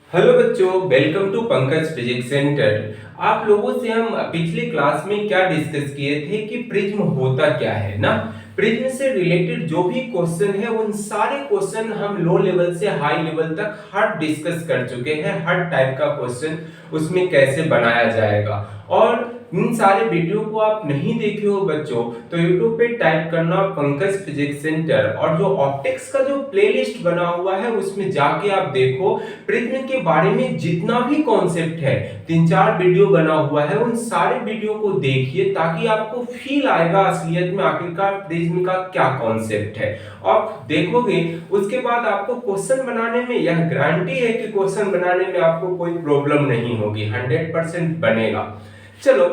Hello बच्चों, welcome to Pankaj physics centre. आप लोगों से हम पिछले क्लास में क्या डिस्कस किए थे कि प्रिज्म होता क्या है ना। प्रिज्म से रिलेटेड जो भी क्वेश्चन है उन सारे क्वेश्चन हम लो लेवल से हाई लेवल तक हर डिस्कस कर चुके हैं। हर टाइप का क्वेश्चन उसमें कैसे बनाया जाएगा, और इन सारे वीडियो को आप नहीं देखे हो बच्चों तो YouTube पे टाइप करना पंकज फिजिक्स सेंटर, और जो ऑप्टिक्स का जो प्लेलिस्ट बना हुआ है उसमें जाके आप देखो। प्रिज्म के बारे में जितना भी कॉन्सेप्ट है, 3-4 वीडियो बना हुआ है, उन सारे वीडियो को देखिए ताकि आपको फील आएगा असलियत में आखिरकार प्रिज्म का क्या कॉन्सेप्ट है। आप देखोगे उसके बाद आपको क्वेश्चन बनाने में यह गारंटी है कि क्वेश्चन बनाने में आपको कोई प्रॉब्लम नहीं होगी, 100% बनेगा। चलो,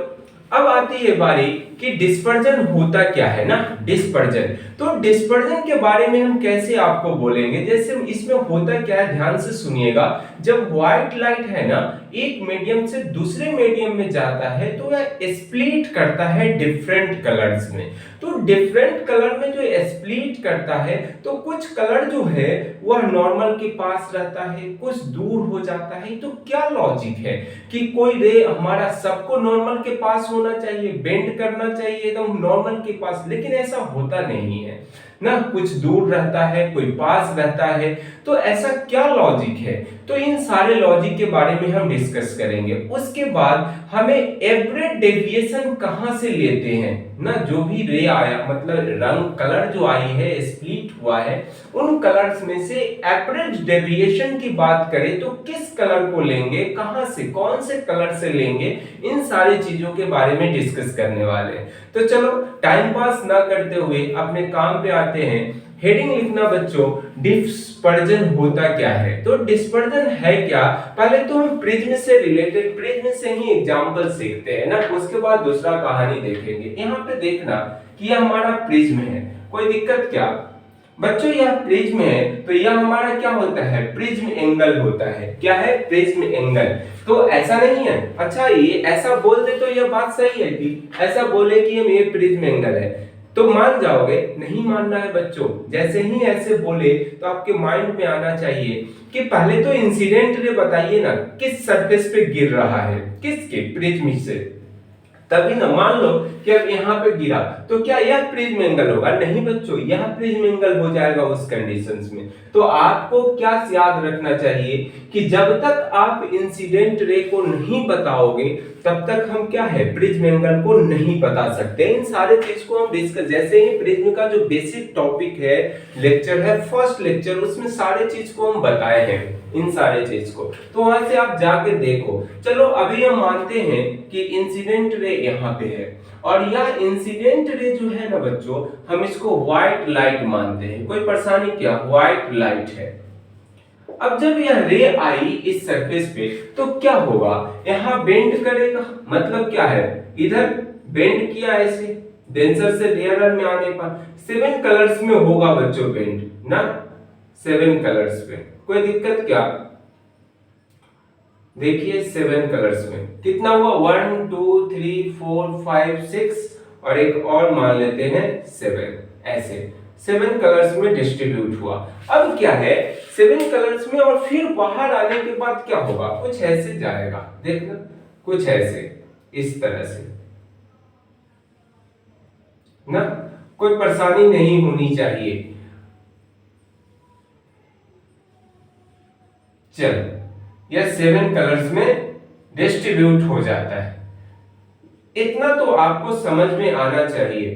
अब आती है बारी कि डिस्पर्जन होता क्या है ना। डिस्पर्जन, तो डिस्पर्जन के बारे में हम कैसे आपको बोलेंगे, जैसे इसमें होता क्या है ध्यान से सुनिएगा। जब व्हाइट लाइट है ना एक मीडियम से दूसरे मीडियम में जाता है तो यह स्प्लिट करता है डिफरेंट कलर्स में। तो डिफरेंट कलर में जो स्प्लिट करता है तो कुछ कलर जो है वह नॉर्मल के पास रहता है, कुछ दूर हो जाता है। तो क्या लॉजिक है कि कोई रे हमारा सबको नॉर्मल के पास होना चाहिए, बेंड करना चाहिए एकदम नॉर्मल के पास, लेकिन ऐसा होता नहीं है ना। कुछ दूर रहता है, कोई पास रहता है। तो ऐसा क्या लॉजिक है, तो इन सारे लॉजिक के बारे में हम डिस्कस करेंगे। उसके बाद हमें एवरेज डेविएशन कहां से लेते हैं ना, जो भी रे आया मतलब रंग कलर जो आई है स्प्लिट हुआ है, उन कलर्स में से एवरेज डेविएशन की बात करें तो किस कलर को लेंगे, कहां से कौन से कलर से लेंगे, इन सारी चीजों के बारे में डिस्कस करने वाले हैं। तो चलो टाइम पास ना करते हुए अपने काम पे आते हैं। हेडिंग लिखना बच्चों, डिस्पर्जन होता क्या है। तो डिस्पर्जन है क्या, पहले तो हम प्रिज्म से रिलेटेड प्रिज्म से ही एग्जांपल सीखते हैं ना, उसके बाद दूसरा कहानी देखेंगे। यहाँ पे देखना कि यह हमारा प्रिज्म है, कोई दिक्कत क्या बच्चों। यह प्रिज्म है तो यह हमारा क्या होता है, प्रिज्म एंगल होता है। क्या है, प्रिज्म एंगल। तो ऐसा नहीं है, अच्छा ये ऐसा बोल दे तो यह बात सही है कि ऐसा बोले कि हम ये प्रिज्म एंगल है तो मान जाओगे, नहीं मानना है बच्चों। जैसे ही ऐसे बोले तो आपके माइंड में आना चाहिए कि पहले तो इंसिडेंट रे बताइए ना, किस सरफेस पे गिर रहा है, किसके, प्रिज्म से। तभी ना, मान लो कि अब यहाँ पे गिरा तो क्या यह प्रिज्म एंगल होगा, नहीं बच्चों, यह प्रिज्म एंगल हो जाएगा उस कंडीशंस में। तो आपको क्या याद रखना चाहिए कि जब तक आप इंसिडेंट रे को नहीं बताओगे तब तक हम क्या है, प्रिज्म एंगल को नहीं बता सकते। इन सारे चीज को हम डिस्कस, जैसे ही प्रिज्म का जो बेसिक टॉपिक है, लेक्चर है फर्स्ट लेक्चर, उसमें सारे चीज को हम बताए हैं, इन सारे चीज को। तो वहां से आप जाके देखो। चलो अभी हम मानते हैं कि इंसिडेंट रे यहाँ पे है, और यह इंसिडेंट रे जो है ना बच्चों, हम इसको व्हाइट लाइट मानते हैं। कोई परेशानी क्या, व्हाइट लाइट है। अब जब यह रे आई इस सरफेस पे तो क्या होगा, यहां बेंड करेगा, मतलब क्या है, इधर बेंड किया ऐसे, डेंसर से रेयरर में आने पर 7 कलर्स में होगा बच्चों बेंड ना, 7 कलर्स पे। कोई दिक्कत क्या, देखिए 7 कलर्स में कितना हुआ, 1 2 3 4 5 6 और एक और मान लेते हैं 7, ऐसे 7 कलर्स में डिस्ट्रीब्यूट हुआ। अब क्या है, 7 कलर्स में, और फिर बाहर आने के बाद क्या होगा, कुछ ऐसे जाएगा, देखना कुछ ऐसे, इस तरह से ना, कोई परेशानी नहीं होनी चाहिए। चल, यह 7 कलर्स में डिस्ट्रीब्यूट हो जाता है। इतना तो आपको समझ में आना चाहिए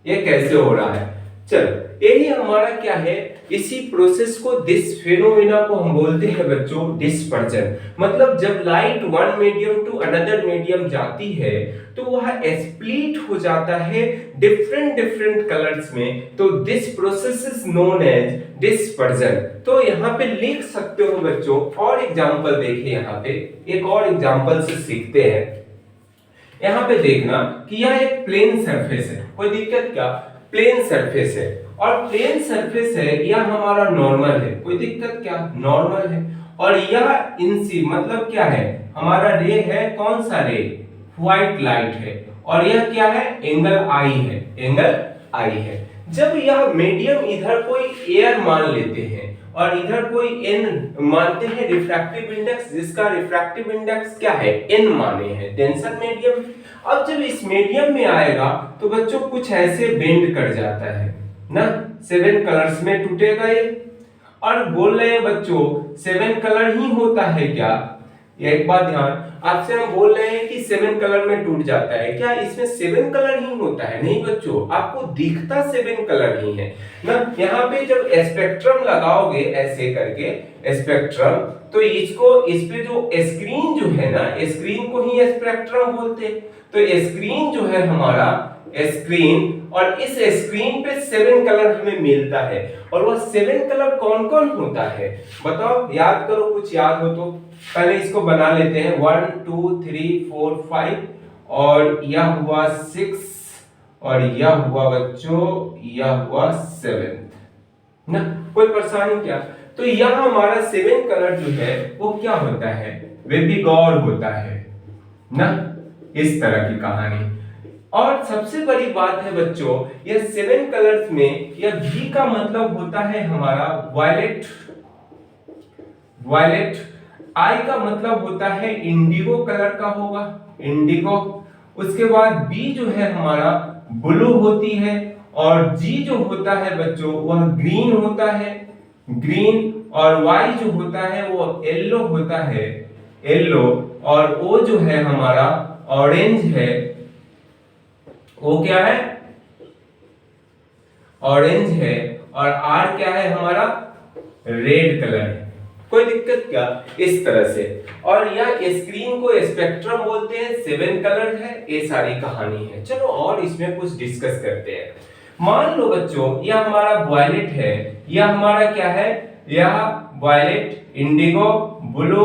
ये कैसे हो रहा है। चल, यही हमारा क्या है, इसी प्रोसेस को, दिस फेनोमेना को हम बोलते हैं बच्चों डिस्पर्जन। मतलब जब light one medium to another medium जाती है तो वह स्प्लिट हो जाता है डिफरेंट डिफरेंट कलर्स में। तो this process is known as dispersion. तो यहाँ पे लिख सकते हो बच्चों, और एग्जांपल देखिए, यहाँ पे एक और एग्जांपल से सीखते हैं। यहाँ पे देखना कि यह एक प्लेन सरफेस है, कोई दिक्कत क्या, प्लेन सरफेस है, और प्लेन सरफेस है, यह हमारा नॉर्मल है, कोई दिक्कत क्या, नॉर्मल है। और यह इनसी मतलब क्या है, हमारा रे है, कौन सा रे, व्हाइट लाइट है, और यह क्या है, एंगल आई है, एंगल आई है। जब यह मीडियम इधर कोई एयर मान लेते हैं और इधर कोई n मानते हैं रिफ्रैक्टिव इंडेक्स, जिसका रिफ्रैक्टिव इंडेक्स क्या है, n माने हैं, टेंशन मीडियम। अब जब इस मीडियम में आएगा तो बच्चों कुछ ऐसे बेंड कर जाता है ना, 7 कलर्स में टूटेगा ये। और बोल रहे हैं बच्चों 7 कलर ही होता है क्या, एक बात ध्यान, आपसे हम बोल रहे हैं कि 7 कलर में टूट जाता है, क्या इसमें 7 कलर ही होता है? नहीं बच्चों, आपको दिखता 7 कलर ही है ना। यहाँ पे जब स्पेक्ट्रम लगाओगे ऐसे करके स्पेक्ट्रम, तो इसको इस पे जो स्क्रीन जो है ना, स्क्रीन को ही स्पेक्ट्रम बोलते हैं। तो स्क्रीन जो है हमारा स्क्रीन, और इस स्क्रीन पे 7 कलर हमें मिलता है। और वह 7 कलर कौन कौन होता है बताओ, याद करो, कुछ याद हो तो। पहले इसको बना लेते हैं, 1 2 3 4 5, और यह हुआ 6, और यह हुआ बच्चों, यह हुआ 7 ना। कोई परेशानी क्या? तो यह हमारा 7 कलर जो है वो क्या होता है, वेबिगॉर होता है ना, इस तरह की कहानी। और सबसे बड़ी बात है बच्चों, यह 7 कलर्स में यह भी का मतलब होता है हमारा वायलेट, वायलेट। आई का मतलब होता है इंडिगो कलर का होगा, इंडिगो। उसके बाद बी जो है हमारा ब्लू होती है, और जी जो होता है बच्चों वह ग्रीन होता है, ग्रीन। और वाई जो होता है वो येलो होता है, येलो। और ओ जो है हमारा ऑरेंज है, वो क्या है, ऑरेंज है। और आर क्या है हमारा, रेड कलर है। कोई दिक्कत क्या, इस तरह से। और यह स्क्रीन को स्पेक्ट्रम बोलते हैं, 7 कलर है, ये सारी कहानी है। चलो और इसमें कुछ डिस्कस करते हैं। मान लो बच्चों यह हमारा वायलेट है, यह हमारा क्या है, यह violet, indigo, blue,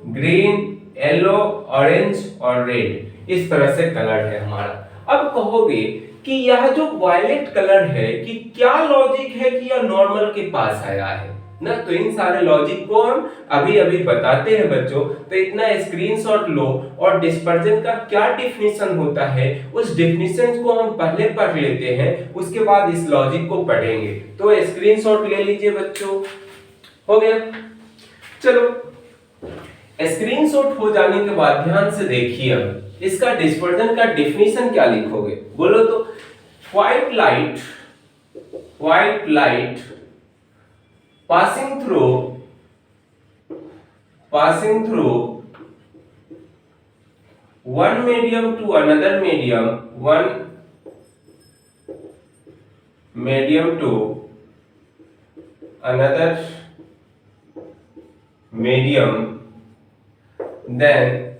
green, yellow, orange और रेड, इस तरह से कलर है हमारा। अब कहोगे कि यह जो वायलेट कलर है कि क्या लॉजिक है कि यह नॉर्मल के पास आया है ना। तो इन सारे लॉजिक को हम अभी अभी बताते हैं बच्चों। तो इतना स्क्रीनशॉट लो, और डिस्पर्जन का क्या डेफिनेशन होता है उस डेफिनेशन को हम पहले पढ़ लेते हैं, उसके बाद इस लॉजिक को पढ़ेंगे। तो स्क्रीनशॉट ले लीजिए बच्चों, हो गया। चलो स्क्रीनशॉट हो जाने के बाद ध्यान से देखिए, अब इसका डिस्पर्जन का डेफिनेशन क्या लिखोगे बोलो तो। White light, white light passing through one medium to another medium, one medium to another medium, then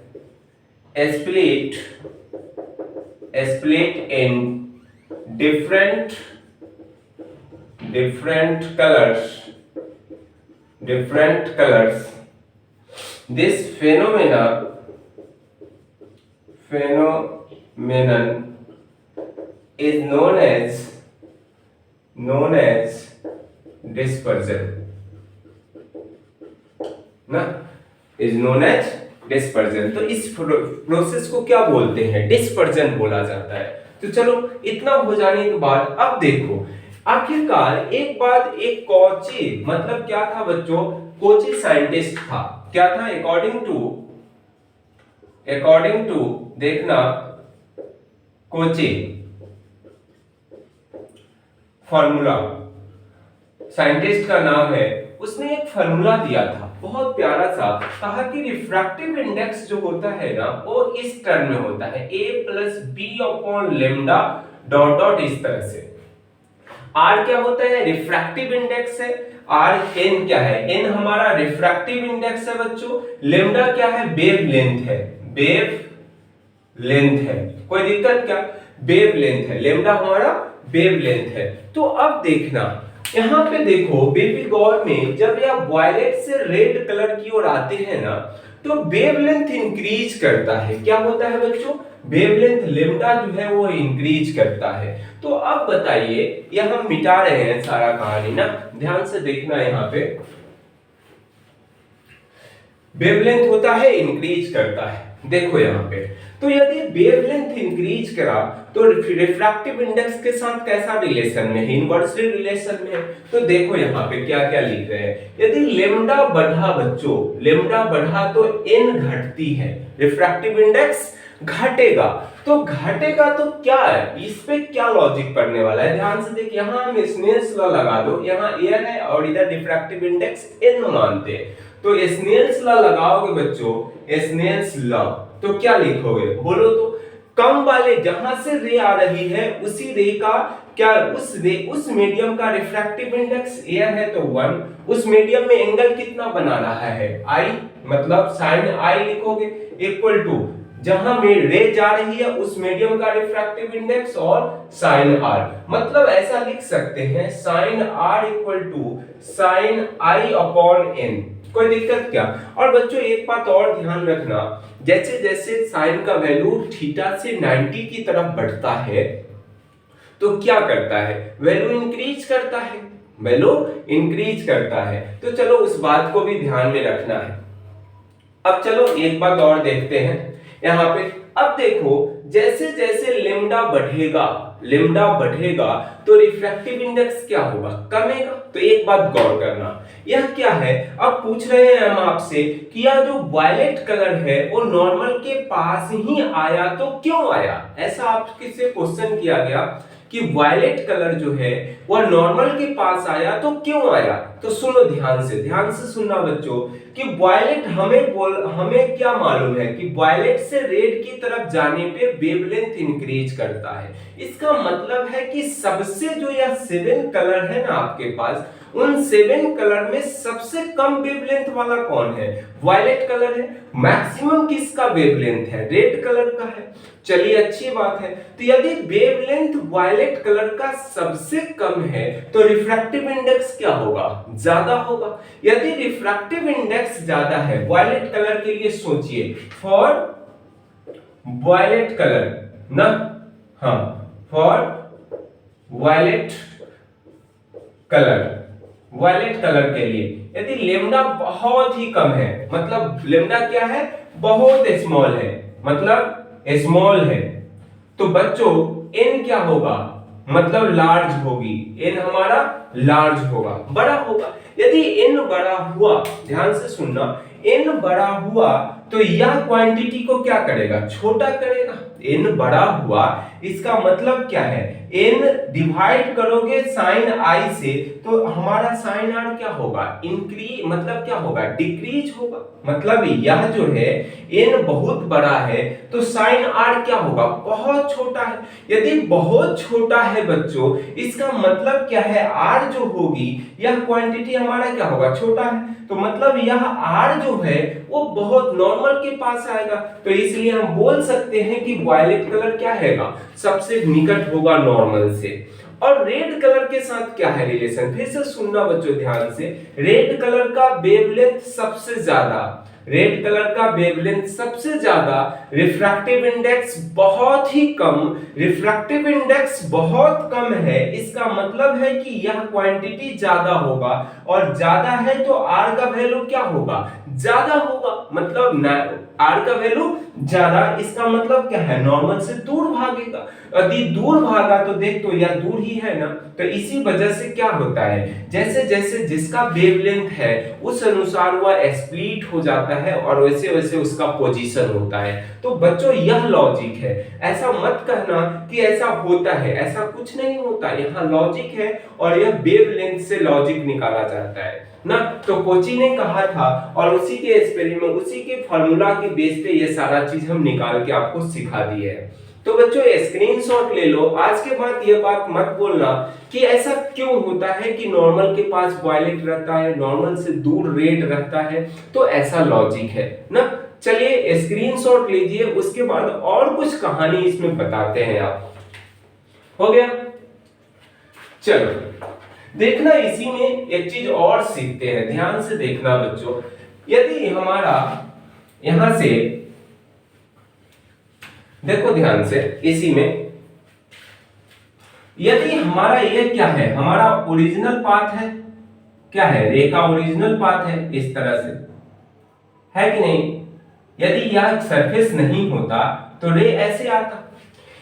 split in different colors. This phenomenon is known as dispersion ना, is known as dispersion। तो इस process को क्या बोलते हैं, dispersion बोला जाता है। तो चलो इतना हो जाने के बाद अब देखो, आखिरकार एक बात, एक कॉची मतलब क्या था बच्चों, कोची साइंटिस्ट था, क्या था, अकॉर्डिंग टू देखना, कोची फॉर्मूला, साइंटिस्ट का नाम है, उसने एक फॉर्मूला दिया था बहुत प्यारा सा, कहा कि रिफ्रैक्टिव इंडेक्स जो होता है ना वो इस टर्म में होता है, a plus b upon lambda dot dot, इस तरह से। R क्या होता है, रिफ्रैक्टिव इंडेक्स है, R n क्या है, n हमारा रिफ्रैक्टिव इंडेक्स है बच्चों, लेमडा क्या है, वेव लेंथ है, वेव लेंथ है। कोई दिक्कत क्या, वेव लेंथ है, लेमडा हमारा वेव लेंथ है। तो अब देखना यहाँ पे देखो, बेबी गौर में जब यह वायलेट से रेड कलर की ओर आते हैं ना, तो वेवलेंथ इंक्रीज करता है। क्या होता है बच्चों, वेवलेंथ लेमडा जो है वो इंक्रीज करता है। तो अब बताइए, यह हम मिटा रहे हैं सारा कहानी ना, ध्यान से देखना, यहाँ पे वेवलेंथ होता है इंक्रीज करता है देखो यहाँ पे, तो यदि वेवलेंथ इंक्रीज करा तो रिफ्रैक्टिव इंडेक्स के साथ कैसा रिलेशन में है, इनवर्सली रिलेशन में है। तो देखो यहाँ पे क्या क्या लिख रहे हैं, यदि लेमडा बढ़ा बच्चों, लेमडा बढ़ा तो एन घटती है, रिफ्रैक्टिव इंडेक्स घटेगा। तो घटेगा तो क्या है, इस पे क्या लॉजिक पढ़ने वाला है, ध्यान से देख, यहाँ हम स्नेल्स लॉ लगा दो, यहाँ एन है और इधर रिफ्रैक्टिव इंडेक्स एन मानते हैं। तो स्नेल्स लॉ लगाओगे बच्चों, स्नेल्स लॉ, तो क्या लिखोगे बोलो तो, कम वाले जहां से रे आ रही है उसी रे का क्या, उस मीडियम का रिफ्रैक्टिव इंडेक्स एयर है तो 1, उस मीडियम में एंगल कितना बना रहा है आई, मतलब साइन आई लिखोगे, इक्वल टू जहां में रे जा रही है उस मीडियम का रिफ्रैक्टिव इंडेक्स और साइन आर, मतलब ऐसा लिख सकते हैं sine r equal to sine i upon n. कोई दिक्कत क्या। और बच्चों एक बात और ध्यान रखना, जैसे जैसे साइन का वैल्यू थीटा से 90 की तरफ बढ़ता है तो क्या करता है, वैल्यू इंक्रीज करता है, वैल्यू इंक्रीज करता है। तो चलो उस बात को भी ध्यान में रखना है। अब चलो एक बात और देखते हैं यहाँ पे, अब देखो जैसे जैसे लेमडा बढ़ेगा, लेमडा बढ़ेगा तो रिफ्रैक्टिव इंडेक्स क्या होगा, कमेगा। तो एक बात गौर करना, यह क्या है, अब पूछ रहे हैं हम आपसे कि यह जो वायलेट कलर है वो नॉर्मल के पास ही आया तो क्यों आया, ऐसा आपसे क्वेश्चन किया गया कि वायलेट कलर जो है वह नॉर्मल के पास आया तो क्यों आया। तो सुनो ध्यान से सुनना बच्चों कि वायलेट हमें क्या मालूम है कि वायलेट से रेड की तरफ जाने पे वेवलेंथ इंक्रीज करता है। इसका मतलब है कि सबसे जो यह 7 कलर है ना आपके पास, उन 7 कलर में सबसे कम वेवलेंथ वाला कौन है, वायलेट कलर है। मैक्सिमम किसका वेवलेंथ है, रेड कलर का है। चलिए अच्छी बात है। तो यदि वेवलेंथ वायलेट कलर का सबसे कम है तो रिफ्रैक्टिव इंडेक्स क्या होगा, ज्यादा होगा। यदि रिफ्रैक्टिव इंडेक्स ज्यादा है वायलेट कलर के लिए, सोचिए फॉर वायलेट कलर ना, हाँ for violet colour, violet colour के लिए यदि लेमडा बहुत ही कम है, मतलब लेमडा क्या है, बहुत स्मॉल है, मतलब स्मॉल है, तो बच्चों एन क्या होगा, मतलब लार्ज होगी, एन हमारा लार्ज होगा, बड़ा होगा। यदि एन बड़ा हुआ, ध्यान से सुनना, एन बड़ा हुआ तो यह क्वांटिटी को क्या करेगा, छोटा करेगा। एन बड़ा हुआ इसका मतलब क्या है, एन डिवाइड करोगे साइन आई से तो हमारा साइन आर क्या होगा, इंक्रीज, मतलब क्या होगा, डिक्रीज होगा। मतलब यह जो है एन बहुत बड़ा है तो साइन आर क्या होगा, बहुत छोटा है। यदि बहुत छोटा है बच्चों, इसका मतलब क्या है, आर जो होगी यह क्वांटिटी हमारा क्या होगा, छोटा है, तो मतलब यह आर जो है वो बहुत नॉर्मल के पास आएगा। तो इसलिए हम बोल सकते हैं कि वायलेट कलर क्या हैगा, सबसे निकट होगा नॉर्मल से। और रेड कलर के साथ क्या है रिलेशन, फिर से सुनना बच्चों ध्यान से, रेड कलर का वेवलेंथ सबसे ज्यादा, रेड कलर का वेवलेंथ सबसे ज्यादा, रिफ्रैक्टिव इंडेक्स बहुत ही कम, रिफ्रैक्टिव इंडेक्स बहुत कम है, इसका मतलब है कि यह क्वांटिटी ज्यादा होगा, और ज्यादा है तो आर का वैल्यू क्या होगा, ज्यादा होगा, मतलब आर का वैल्यू ज्यादा, इसका मतलब क्या है, नॉर्मल से दूर भागेगा। यदि दूर भागा तो देख, तो यह दूर ही है ना, तो इसी वजह से क्या होता है, जैसे जैसे जिसका वेवलेंथ है उस अनुसार वह स्प्लिट हो जाता है और वैसे वैसे उसका पोजीशन होता है। तो बच्चों यह लॉजिक है, ऐसा मत कहना कि ऐसा होता है, ऐसा कुछ नहीं होता, यहाँ लॉजिक है और यह वेवलेंथ से लॉजिक निकाला जाता है ना। तो कोची ने कहा था और उसी के एक्सपेरिमेंट, उसी के फार्मूला के बेस पे ये सारा चीज हम निकाल के आपको सिखा दिए है। तो बच्चों स्क्रीनशॉट ले लो, आज के बाद ये बात मत बोलना कि ऐसा क्यों होता है कि नॉर्मल के पास वायलेट रहता है, नॉर्मल से दूर रेड रहता है, तो ऐसा लॉजिक है ना। चलिए स्क्रीनशॉट लीजिए, उसके बाद और कुछ कहानी इसमें बताते हैं आप। हो गया, चलो देखना, इसी में एक चीज और सीखते हैं, ध्यान से देखना बच्चों। यदि हमारा यहां से देखो ध्यान से, इसी में यदि हमारा ये क्या है, हमारा ओरिजिनल पाथ है, क्या है, रे का ओरिजिनल पाथ है, इस तरह से है कि नहीं, यदि यह सरफेस नहीं होता तो रे ऐसे आता।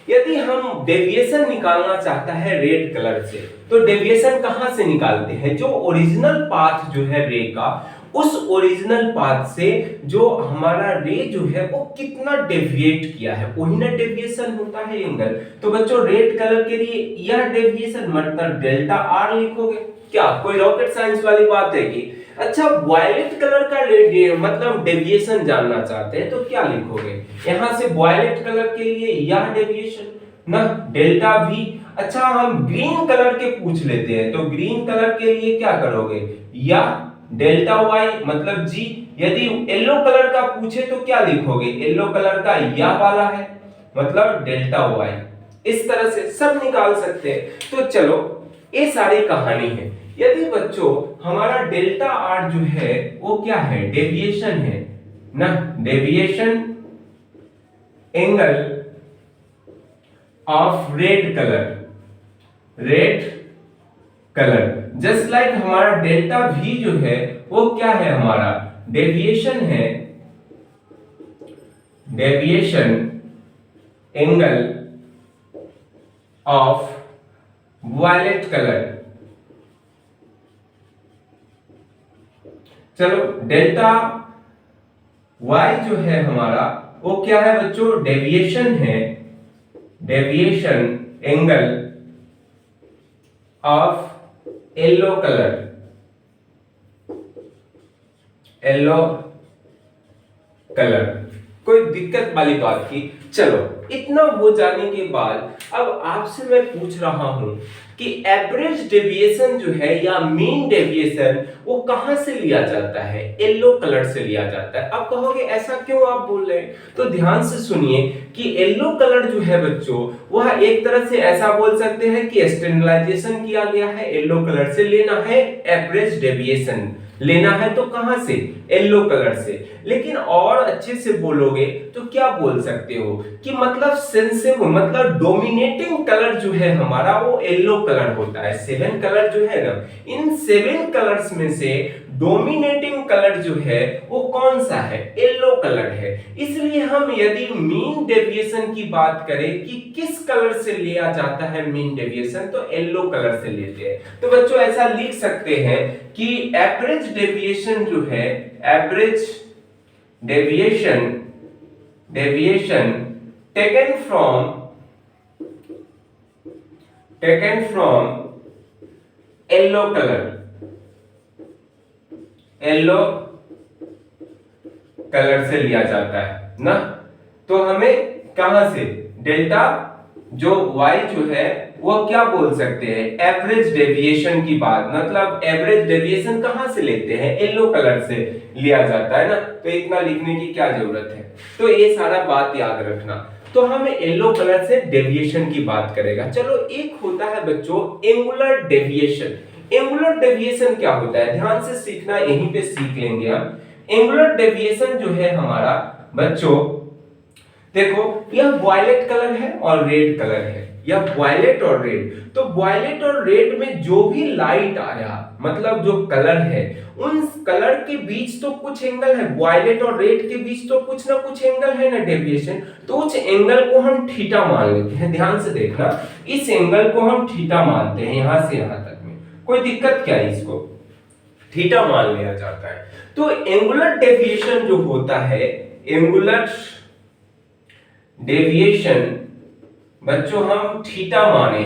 यदि हम डेविएशन निकालना चाहता है रेड कलर से, तो डेविएशन कहां से निकालते हैं? जो ओरिजिनल पाथ जो है रे का, उस ओरिजिनल पाथ से जो हमारा रे जो है वो कितना डेविएट किया है, वही ना डेविएशन होता है एंगल। तो बच्चों रेड कलर के लिए यह डेविएशन मतलब डेल्टा आर लिखोगे। क्या कोई रॉकेट साइंस वाली बात है कि? अच्छा, वायलेट कलर का मतलब डेविएशन जानना चाहते हैं तो क्या लिखोगे? यहां से वायलेट कलर के लिए यह डेविएशन ना डेल्टा वी। अच्छा, हम ग्रीन कलर के पूछ लेते हैं तो ग्रीन कलर के लिए क्या करोगे? या डेल्टा वाई मतलब जी। यदि येलो कलर का पूछे तो क्या लिखोगे? येलो कलर का या वाला है मतलब डेल्टा वाई। इस तरह से सब निकाल सकते हैं। तो चलो, ये सारी कहानी है। यदि बच्चों हमारा डेल्टा आर जो है वो क्या है? डेविएशन है ना, deviation angle of red colour just like हमारा डेल्टा वी जो है वो क्या है? हमारा डेविएशन है, deviation angle of violet colour. चलो, डेल्टा वाई जो है हमारा वो क्या है बच्चों? डेविएशन है, deviation angle of yellow colour. कोई दिक्कत वाली बात की? चलो, इतना हो जाने के बाद अब आपसे मैं पूछ रहा हूं कि एवरेज डेविएशन जो है या मीन डेविएशन वो कहां से लिया जाता है? येलो कलर से लिया जाता है। अब कहोगे ऐसा क्यों आप बोल रहे हैं? तो ध्यान से सुनिए कि येलो कलर जो है बच्चों वह एक तरह से ऐसा बोल सकते हैं कि स्टैंडर्डाइजेशन किया गया है, येलो कलर से लेना है एवरेज डेविएशन लेना है तो कहां से? येलो कलर से। लेकिन और अच्छे से बोलोगे तो क्या बोल सकते हो कि मतलब सेंसिटिव मतलब डोमिनेटिंग कलर जो है हमारा वो येलो कलर होता है। 7 कलर जो है ना, इन 7 कलर्स में से डोमिनेटिंग कलर जो है वो कौन सा है? येलो कलर है। इसलिए हम यदि मीन डेविएशन की बात करें कि किस कलर से लिया जाता है मीन डेविएशन, तो येलो कलर से लेते हैं। तो बच्चों ऐसा लिख सकते हैं कि एवरेज डेविएशन जो है, average deviation taken from yellow colour से लिया जाता है ना। तो हमें कहां से? डेल्टा जो y जो है वो क्या बोल सकते हैं? एवरेज डेविएशन की बात, मतलब एवरेज डेविएशन कहां से लेते हैं? येलो कलर से लिया जाता है ना। तो इतना लिखने की क्या जरूरत है? तो ये सारा बात याद रखना। तो हम येलो कलर से डेविएशन की बात करेगा। चलो, एक होता है बच्चों एंगुलर डेविएशन। एंगुलर डेविएशन क्या होता है? ध्यान से सीखना, यहीं पे सीख लेंगे हम। एंगुलर डेविएशन जो है हमारा बच्चों, देखो यह वायलेट कलर है और रेड कलर है, यह वायलेट और रेड। तो वायलेट और रेड में जो भी लाइट आया मतलब जो कलर है, उन कलर के बीच तो कुछ एंगल है, वायलेट और रेड के बीच तो कुछ ना कुछ एंगल है ना डेविएशन। तो उस एंगल को हम थीटा मान लेते हैं। ध्यान से देखना, इस एंगल को हम थीटा मानते हैं, यहां से यहां तक में। कोई दिक्कत क्या है? इसको थीटा मान लिया जाता है। तो एंगुलर डेविएशन जो होता है, एंगुलर डेविएशन बच्चों हम थीटा माने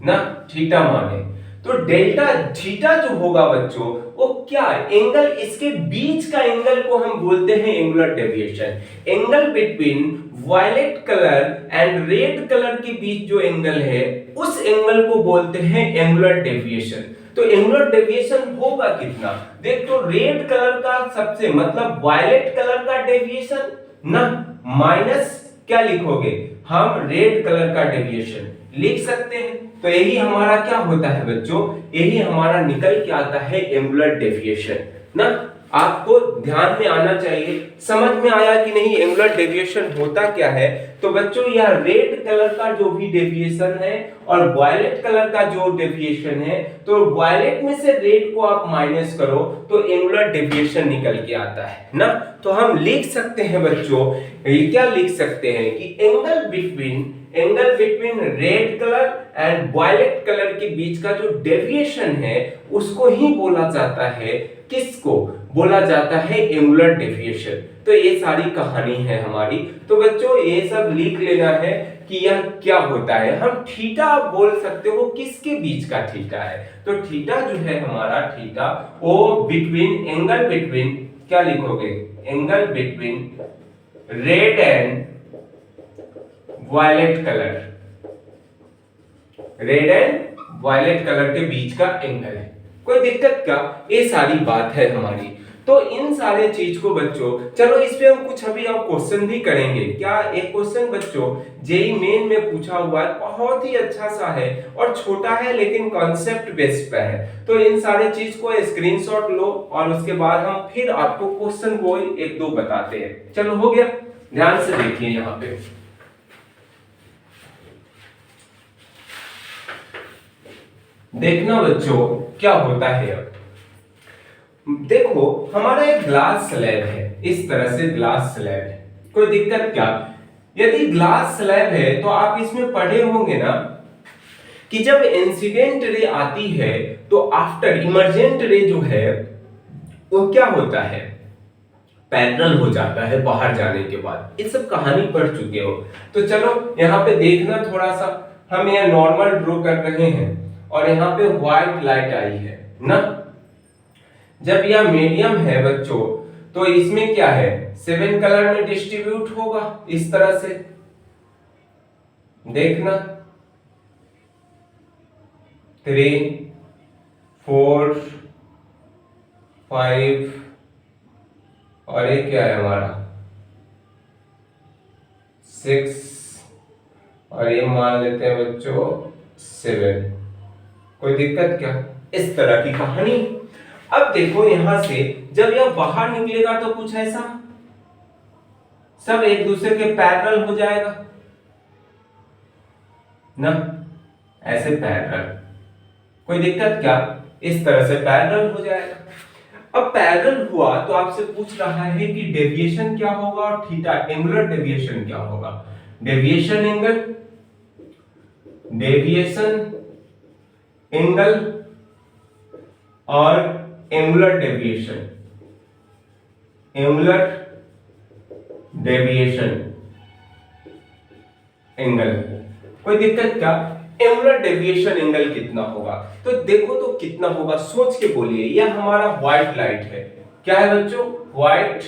ना, थीटा माने। तो डेल्टा थीटा जो होगा बच्चों वो क्या? एंगल, इसके बीच का एंगल को हम बोलते हैं angular deviation. Angle between violet colour and red colour के बीच जो एंगल है उस एंगल को बोलते हैं एंगुलर डेविएशन। तो एंगुलर डेविएशन होगा कितना? देख, तो रेड कलर का सबसे मतलब वायलेट कलर का डेविएशन ना, माइनस क्या लिखोगे? हम रेड कलर का डेविएशन लिख सकते हैं। तो यही हमारा क्या होता है बच्चों, यही हमारा निकल के आता है एंगुलर डेविएशन ना। आपको ध्यान में आना चाहिए, समझ में आया कि नहीं एंगुलर डेविएशन होता क्या है। तो बच्चों यह रेड कलर का जो भी डेविएशन है और वायलेट कलर का जो डेविएशन है, तो वायलेट में से रेड को आप माइनस करो तो एंगुलर डेविएशन निकल के आता है ना। तो हम लिख सकते हैं बच्चों, ये क्या लिख सकते हैं कि angle between red colour and violet colour के बीच का जो डेविएशन है उसको ही बोला जाता है, किसको बोला जाता है, एंगुलर डेविएशन। तो ये सारी कहानी है हमारी। तो बच्चों ये सब लिख लेना है कि यह क्या होता है। हम थीटा आप बोल सकते हो, किसके बीच का थीटा है। तो थीटा जो है हमारा, थीटा वो एंगल बिटवीन क्या लिखोगे, angle between red and violet colour, red and violet colour के बीच का एंगल है। कोई दिक्कत क्या, ये सारी बात है हमारी। तो इन सारे चीज को बच्चों, चलो इस पे हम कुछ अभी और क्वेश्चन भी करेंगे। क्या एक क्वेश्चन बच्चों जेई मेन में पूछा हुआ है, बहुत ही अच्छा सा है और छोटा है लेकिन कॉन्सेप्ट बेस्ड पे है। तो इन सारे चीज को स्क्रीनशॉट लो और उसके बाद हम फिर आपको क्वेश्चन को एक दो बताते हैं। चलो हो गया, ध्यान से देखिए यहाँ पे। देखना बच्चों क्या होता है। अब देखो हमारा एक ग्लास स्लैब है, इस तरह से ग्लास स्लैब है, कोई दिक्कत क्या। यदि ग्लास स्लैब है तो आप इसमें पढ़े होंगे ना कि जब इंसिडेंट रे आती है तो आफ्टर इमर्जेंट रे जो है वो क्या होता है, पैरेलल हो जाता है बाहर जाने के बाद। ये सब कहानी पढ़ चुके हो। तो चलो यहाँ पे देखना थोड़ा सा, हम यहाँ नॉर्मल ड्रॉ कर रहे हैं और यहाँ पे व्हाइट लाइट आई है ना। जब यह मीडियम है बच्चों तो इसमें क्या है, 7 कलर में डिस्ट्रीब्यूट होगा इस तरह से, देखना 3 4 5 और ये क्या है हमारा 6 और ये मान लेते हैं बच्चों 7। कोई दिक्कत क्या, इस तरह की कहानी। अब देखो यहां से जब यह बाहर निकलेगा तो कुछ ऐसा, सब एक दूसरे के पैरेलल हो जाएगा ना, ऐसे पैरेलल। कोई दिक्कत क्या, इस तरह से पैरेलल हो जाएगा। अब पैरेलल हुआ तो आपसे पूछ रहा है कि डेविएशन क्या होगा और थीटा एंगुलर डेविएशन क्या होगा। डेविएशन एंगल और एंगुलर डेविएशन एंगल। कोई दिक्कत क्या, एंगुलर डेविएशन एंगल कितना होगा। तो देखो तो कितना होगा, सोच के बोलिए। यह हमारा व्हाइट लाइट है, क्या है बच्चों, व्हाइट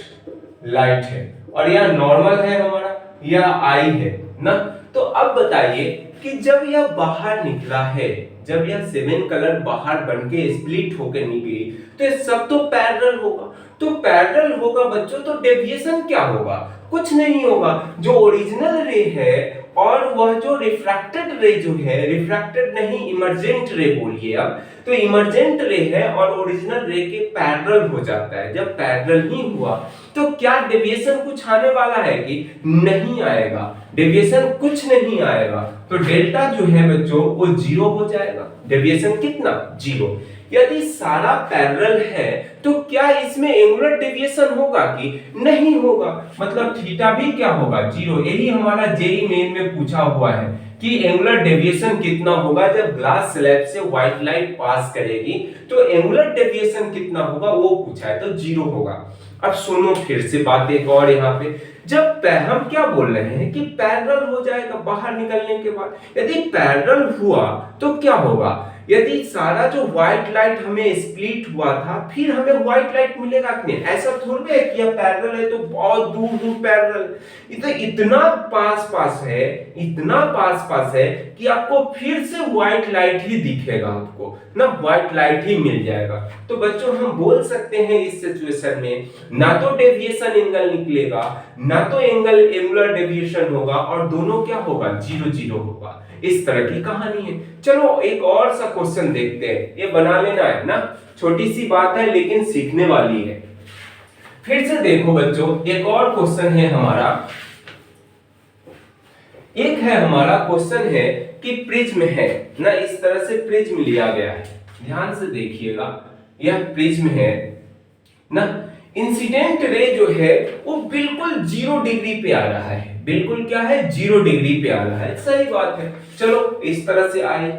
लाइट है, और यह नॉर्मल है हमारा, यह आई है ना। तो अब बताइए कि जब यह बाहर निकला है, जब यह 7 कलर बाहर बनके स्प्लिट होकर निकली तो ये सब तो पैरेलल होगा। तो पैरेलल होगा बच्चों तो डेविएशन क्या होगा, कुछ नहीं होगा। जो ओरिजिनल रे है और वह जो रिफ्रैक्टेड रे जो है, रिफ्रैक्टेड नहीं इमर्जेंट रे बोलिए अब, तो इमर्जेंट रे है और ओरिजिनल रे के पैरेलल हो जाता है। जब पैरेलल ही हुआ तो क्या डेविएशन कुछ आने वाला है कि नहीं आएगा, डेविएशन कुछ नहीं आएगा। तो डेल्टा जो है बच्चों वो 0 हो जाएगा, डेविएशन कितना, 0। यदि सारा पैरेलल है तो क्या इसमें एंगुलर डेविएशन होगा कि नहीं होगा, मतलब थीटा भी क्या होगा, 0। यही हमारा जेई मेन में पूछा हुआ है कि एंगुलर डेविएशन कितना होगा जब ग्लास स्लैब से व्हाइट लाइट पास करेगी, तो एंगुलर डेविएशन कितना होगा वो पूछा है, तो 0 होगा। अब सुनो फिर से बात एक और, यहाँ पे जब हम क्या बोल रहे हैं कि पैरेलल हो जाएगा बाहर निकलने के बाद। यदि पैरेलल हुआ तो क्या होगा, यदि सारा जो व्हाइट लाइट हमें स्प्लिट हुआ था फिर हमें व्हाइट लाइट मिलेगा कि नहीं? ऐसा थोड़ी है कि यह पैरेलल है तो बहुत दूर दूर पैरेलल, इतना पास पास है, इतना पास पास है कि आपको फिर से व्हाइट लाइट ही दिखेगा, आपको ना व्हाइट लाइट ही मिल जाएगा। तो बच्चों हम बोल सकते हैं इस सिचुएशन में ना तो डेविएशन एंगल निकलेगा, ना तो एंगुलर डेविएशन होगा, और दोनों क्या होगा, 0 0 होगा। इस तरह की कहानी है। चलो एक और सा क्वेश्चन देखते हैं, ये बना लेना है ना, छोटी सी बात है लेकिन सीखने वाली है। फिर से देखो बच्चों, एक और क्वेश्चन है हमारा, एक है हमारा क्वेश्चन है कि प्रिज्म है ना, इस तरह से प्रिज्म लिया गया है, ध्यान से देखिएगा, यह प्रिज्म है ना, इंसिडेंट रे जो है वो बिल्कुल 0 डिग्री पे आ रहा है, बिल्कुल क्या है, 0 डिग्री पे आ रहा है, सही बात है। चलो इस तरह से आए,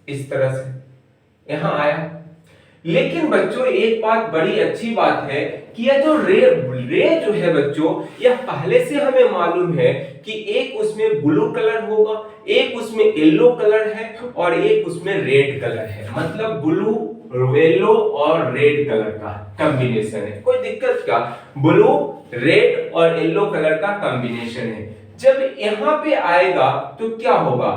इस तरह से यहां आया, लेकिन बच्चों एक बात बड़ी अच्छी बात है कि यह जो रे जो है बच्चों, यह पहले से हमें मालूम है कि एक उसमें ब्लू कलर होगा, एक उसमें येलो कलर है और एक उसमें रेड कलर है, मतलब ब्लू, येलो और रेड कलर का कॉम्बिनेशन है। कोई दिक्कत क्या, ब्लू, रेड और येलो कलर का कॉम्बिनेशन है। जब यहाँ पे आएगा तो क्या होगा,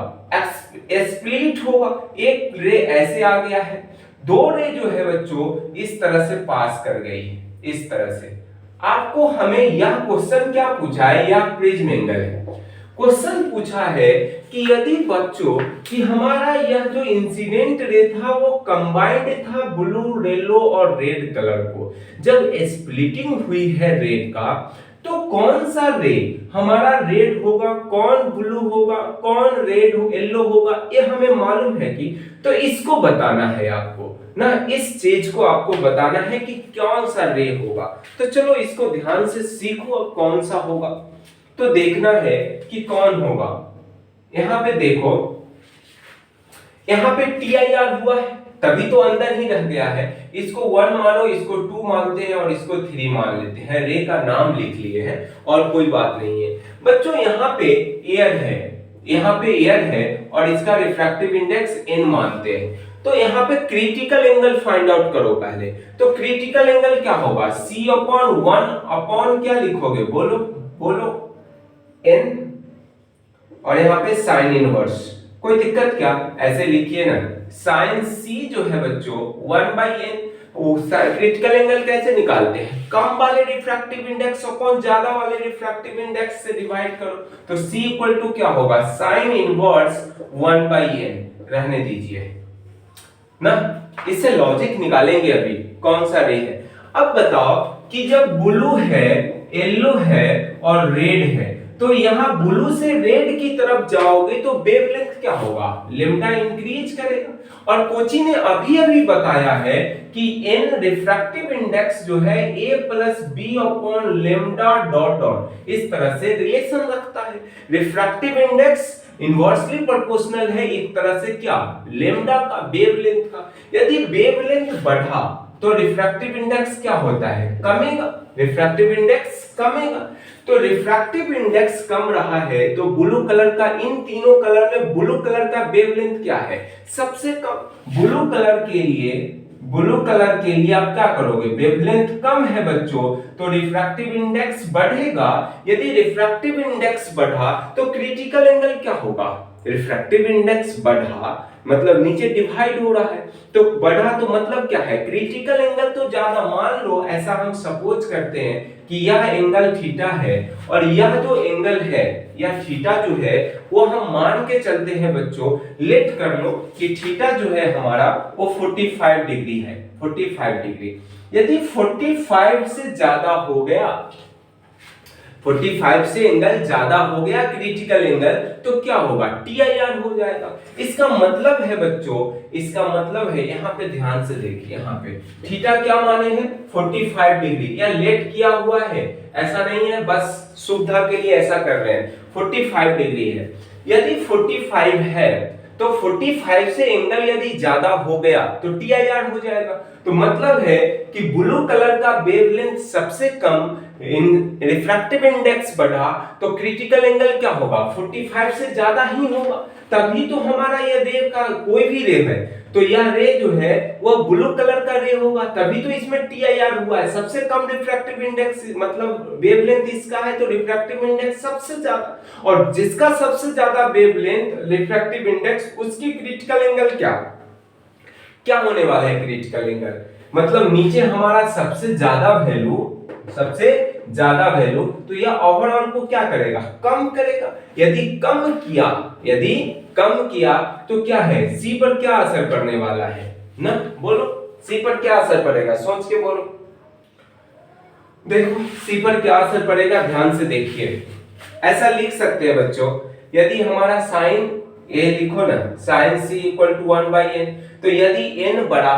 स्प्लिट होगा, एक रे ऐसे आ गया है, दो रे जो है बच्चों इस तरह से पास कर गई है, इस तरह से। आपको हमें यह क्वेश्चन क्या पूछा है, यह प्रिज्म एंगल है। क्वेश्चन पूछा है कि यदि बच्चों कि हमारा यह जो इंसिडेंट रे था वो कंबाइंड था ब्लू, येलो और रेड कलर को, जब स्प्लिटिंग हुई है रेड का तो कौन सा रे हमारा रेड होगा, कौन ब्लू होगा, कौन रेड येलो होगा, ये हमें मालूम है कि, तो इसको बताना है आपको ना, इस चीज को आपको बताना है कि कौन सा रे होगा। तो चलो इसको ध्यान से सीखो, अब कौन सा होगा तो देखना है कि कौन होगा। यहां पे देखो, यहां पे TIR हुआ है तभी तो अंदर ही रह गया है, इसको 1 मानो, इसको 2 मानते हैं और इसको 3 मान लेते हैं, रे का नाम लिख लिए हैं और कोई बात नहीं है। बच्चों यहाँ पे एयर है, यहाँ पे एयर है और इसका रिफ्रैक्टिव इंडेक्स n मानते हैं, तो यहाँ पे क्रिटिकल एंगल फाइंड आउट करो पहले। तो क्रिटिकल एंगल क्या होगा, C/1 अपॉन क्या लिखोगे, बोलो बोलो, n, और यहाँ पे साइन इनवर्स, कोई दिक्कत क्या, ऐसे लिखिए ना, साइन C जो है बच्चों 1/n। क्रिटिकल एंगल कैसे निकालते हैं, कम वाले रिफ्रैक्टिव इंडेक्स अपॉन ज्यादा वाले रिफ्रैक्टिव इंडेक्स से डिवाइड करो, तो C इक्वल टू क्या होगा, साइन इनवर्स 1/n, रहने दीजिए ना, इससे लॉजिक निकालेंगे अभी कौन सा रे है। अब बताओ कि जब ब्लू है, येलो है और रेड है, तो यहाँ ब्लू से रेड की तरफ जाओगे तो वेवलेंथ क्या होगा, लेम्डा इंक्रीज करेगा। और कोची ने अभी अभी बताया है कि n रिफ्रैक्टिव इंडेक्स जो है a plus b upon lambda dot dot इस तरह से रिलेशन रखता है। रिफ्रैक्टिव इंडेक्स इनवर्सली प्रोपोर्शनल है एक तरह से क्या, लेम्डा का, वेवलेंथ का। यदि वेवलेंथ बढ़ा तो रिफ्रैक्टिव इंडेक्स क्या होता है, कमेगा, रिफ्रैक्टिव इंडेक्स कमेगा। तो रिफ्रैक्टिव इंडेक्स कम रहा है तो ब्लू कलर का, इन तीनों कलर में ब्लू कलर का वेवलेंथ क्या है, सबसे कम। ब्लू कलर के लिए आप क्या करोगे, वेवलेंथ कम है बच्चों तो रिफ्रैक्टिव इंडेक्स बढ़ेगा। यदि रिफ्रैक्टिव इंडेक्स बढ़ा तो क्रिटिकल एंगल क्या होगा, रिफ्रैक्टिव इंडेक्स बढ़ा मतलब नीचे डिवाइड हो रहा है, तो बढ़ा तो मतलब क्या है, क्रिटिकल एंगल तो ज्यादा। मान लो ऐसा हम सपोज करते हैं कि यह एंगल थीटा है और यह जो एंगल है, यह थीटा जो है वो हम मान के चलते हैं बच्चों, लेट कर लो कि थीटा जो है हमारा वो 45 डिग्री है, 45 डिग्री। यदि 45 से ज्यादा हो गया, 45 से एंगल ज्यादा हो गया क्रिटिकल एंगल, तो क्या होगा, TIR हो जाएगा। इसका मतलब है बच्चों, इसका मतलब है, यहाँ पे ध्यान से देखिए, यहाँ पे थीटा क्या माने हैं 45 डिग्री, या लेट किया हुआ है, ऐसा नहीं है बस सुविधा के लिए ऐसा कर रहे हैं, 45 डिग्री है। यदि 45 है तो 45 से एंगल यदि ज्यादा हो गया तो TIR हो जाएगा। तो मतलब है कि ब्लू कलर का वेवलेंथ सबसे कम, रिफ्रैक्टिव इंडेक्स बढ़ा तो क्रिटिकल एंगल क्या होगा, 45 से ज्यादा ही होगा, तभी तो हमारा यह रेव का कोई भी रेव है तो यह रे जो है वह ब्लू कलर का रे होगा, तभी तो इसमें TIR हुआ है। सबसे कम रिफ्रैक्टिव इंडेक्स मतलब वेवलेंथ इसका है, तो रिफ्रैक्टिव इंडेक्स सबसे ज्यादा, और जिसका सबसे ज्यादा वेवलेंथ रिफ्रैक्टिव इंडेक्स उसकी क्रिटिकल एंगल क्या क्या होने वाला है? क्रिटिकल एंगल मतलब नीचे हमारा सबसे ज्यादा वैल्यू, तो यह ओवरऑल को क्या करेगा? कम करेगा। यदि कम किया तो क्या है? सी पर क्या असर पड़ने वाला है ना? बोलो सी पर क्या असर पड़ेगा, सोच के बोलो। देखो सी पर क्या असर पड़ेगा, ध्यान से देखिए। ऐसा लिख सकते हैं बच्चों, यदि हमारा साइन ए लिखो ना, sign C equal to 1/n, तो यदि n बड़ा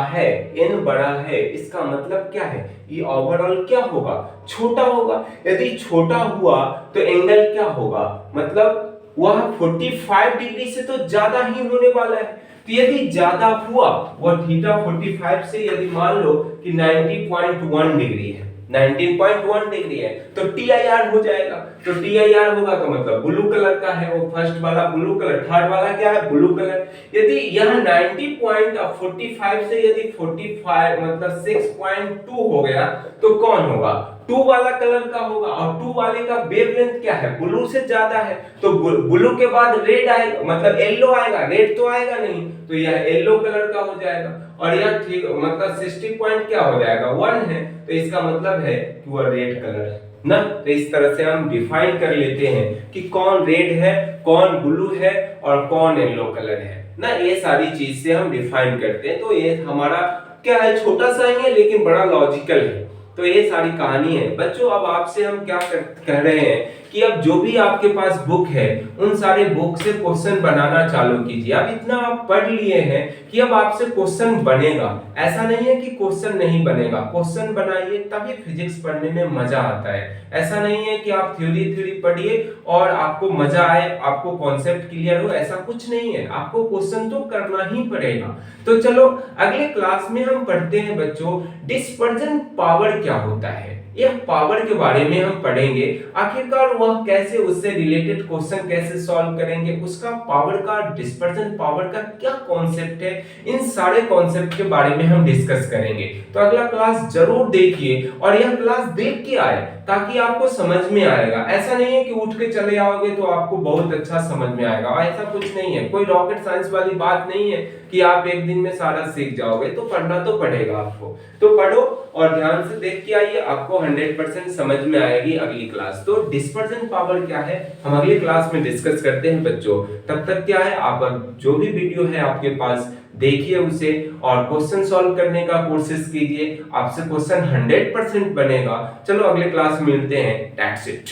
है इसका मतलब क्या है? ये ओवरऑल क्या होगा? छोटा होगा। यदि छोटा हुआ तो एंगल क्या होगा? मतलब वह 45 डिग्री से तो ज्यादा ही होने वाला है। तो यदि ज्यादा हुआ, वह थीटा 45 से यदि मान लो कि 90.1 डिग्री है, 19.1 डिग्री है, तो TIR हो जाएगा। तो TIR होगा तो मतलब ब्लू कलर का है, वो फर्स्ट वाला ब्लू कलर, थर्ड वाला क्या है? Blue colour. यदि यह 90.45 से यदि 45 मतलब 6.2 हो गया, तो कौन होगा? 2 वाला कलर का होगा, और 2 वाले का वेवलेंथ क्या है? ब्लू से ज्यादा है, तो ब्लू के बाद रेड आएगा, मतलब येलो आएगा, रेड तो आएगा नहीं, तो यह येलो कलर का हो जाएगा। और यह ठीक मतलब 60 पॉइंट क्या हो जाएगा? 1 है, तो इसका मतलब है कि वह रेड कलर है ना। तो इस तरह से हम डिफाइन कर लेते हैं कि कौन रेड है, कौन ब्लू है, और कौन येलो कलर है ना। ये सारी चीज से हम डिफाइन करते हैं। तो ये हमारा क्या है? छोटा सा ही है लेकिन बड़ा लॉजिकल है। तो ये सारी कहानी है बच्चों। अब आपसे हम क्या कह रहे हैं कि अब जो भी आपके पास बुक है, उन सारे बुक से क्वेश्चन बनाना चालू कीजिए। अब इतना आप पढ़ लिए हैं कि अब आपसे क्वेश्चन बनेगा। ऐसा नहीं है कि क्वेश्चन नहीं बनेगा, क्वेश्चन बनाइए, तभी फिजिक्स पढ़ने में मजा आता है। ऐसा नहीं है कि आप थ्योरी पढ़िए और आपको मजा आए, आपको कॉन्सेप्ट क्लियर हो, ऐसा कुछ नहीं है। आपको क्वेश्चन तो करना ही पड़ेगा। तो चलो अगले क्लास में हम पढ़ते हैं बच्चों, डिस्पर्जन पावर क्या होता है। यह पावर के बारे में हम पढ़ेंगे, आखिरकार वह कैसे, उससे रिलेटेड क्वेश्चन कैसे सॉल्व करेंगे, उसका पावर का, डिस्पर्जन पावर का क्या कॉन्सेप्ट है, इन सारे कॉन्सेप्ट के बारे में हम डिस्कस करेंगे। तो अगला क्लास जरूर देखिए, और यह क्लास देख के आए ताकि आपको समझ में आएगा। ऐसा नहीं है कि उठ के चले आओगे तो आपको बहुत अच्छा समझ में आएगा, ऐसा कुछ नहीं है। कोई रॉकेट साइंस वाली बात नहीं है कि आप एक दिन में सारा सीख जाओगे। तो पढ़ना तो पड़ेगा आपको, तो पढ़ो और ध्यान से देख के आइए, आपको 100% समझ में आएगी अगली क्लास। तो डिस्पर्जन पावर क्या है हम अगली क्लास में डिस्कस करते हैं बच्चों। तब तक क्या है, आप जो भी वीडियो है आपके पास देखिए उसे, और क्वेश्चन सॉल्व करने का कोशिश कीजिए। आपसे क्वेश्चन 100% बनेगा। चलो अगले क्लास में मिलते हैं। That's it.